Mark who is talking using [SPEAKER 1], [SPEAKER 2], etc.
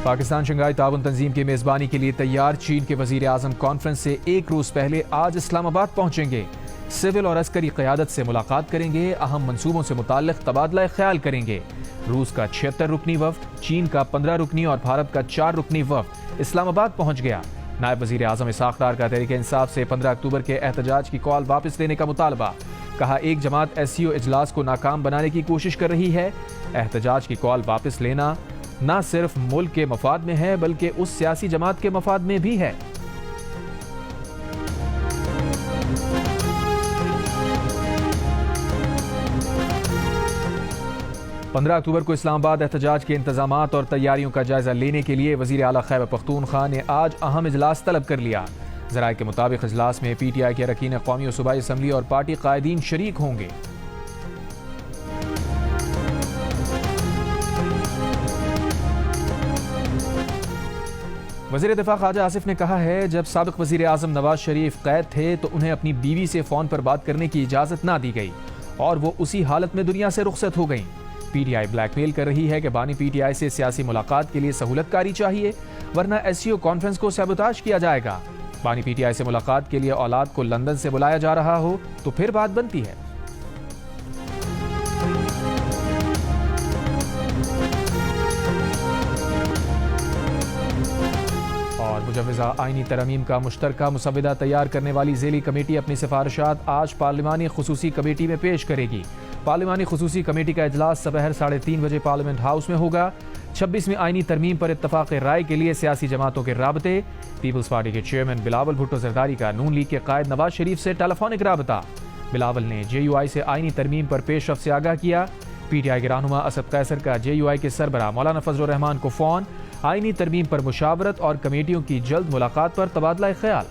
[SPEAKER 1] Pakistan Shanghai تعاون تنظیم کی میزبانی کے لیے تیار. چین کے وزیر اعظم کانفرنس سے ایک روز پہلے آج اسلام آباد پہنچیں گے. سول اور عسکری قیادت سے ملاقات کریں گے. اہم منصوبوں سے متعلق تبادلہ خیال کریں گے. روس کا 76 رکنی وفد، چین کا 15 رکنی اور بھارت کا 4 رکنی وفد اسلام آباد پہنچ گیا. نائب وزیر اعظم اسحاق ڈار کا تحریک انصاف سے 15 اکتوبر کے احتجاج کی کال واپس لینے کا مطالبہ. کہا ایک جماعت SCO اجلاس کو ناکام بنانے کی کوشش کر رہی ہے. احتجاج کی کال واپس لینا نہ صرف ملک کے مفاد میں ہے بلکہ اس سیاسی جماعت کے مفاد میں بھی ہے. پندرہ اکتوبر کو اسلام آباد احتجاج کے انتظامات اور تیاریوں کا جائزہ لینے کے لیے وزیر اعلیٰ خیبر پختونخوا نے آج اہم اجلاس طلب کر لیا. ذرائع کے مطابق اجلاس میں PTI کے اراکین قومی و صوبائی اسمبلی اور پارٹی قائدین شریک ہوں گے. وزیر دفاع خواجہ آصف نے کہا ہے جب سابق وزیر اعظم نواز شریف قید تھے تو انہیں اپنی بیوی سے فون پر بات کرنے کی اجازت نہ دی گئی اور وہ اسی حالت میں دنیا سے رخصت ہو گئیں. PTI بلیک میل کر رہی ہے کہ بانی PTI سے سیاسی ملاقات کے لیے سہولت کاری چاہیے ورنہ SCO کانفرنس کو سیبوتاژ کیا جائے گا. بانی PTI سے ملاقات کے لیے اولاد کو لندن سے بلایا جا رہا ہو تو پھر بات بنتی ہے. اور مجوزہ آئینی ترامیم کا مشترکہ مسودہ تیار کرنے والی ذیلی کمیٹی اپنی سفارشات آج پارلیمانی خصوصی کمیٹی میں پیش کرے گی. پارلیمانی خصوصی کمیٹی کا اجلاس دوپہر 3:30 بجے پارلیمنٹ ہاؤس میں ہوگا. 26ویں آئینی ترمیم پر اتفاق رائے کے لیے سیاسی جماعتوں کے رابطے. پیپلز پارٹی کے چیئرمین بلاول بھٹو زرداری کا نون لیگ کے قائد نواز شریف سے ٹیلی فونک رابطہ. بلاول نے JUI سے آئینی ترمیم پر پیش رفت سے آگاہ کیا. PTI کے رہنما اسد قیصر کا JUI کے سربراہ مولانا فضل الرحمان کو فون. آئینی ترمیم پر مشاورت اور کمیٹیوں کی جلد ملاقات پر تبادلہ خیال.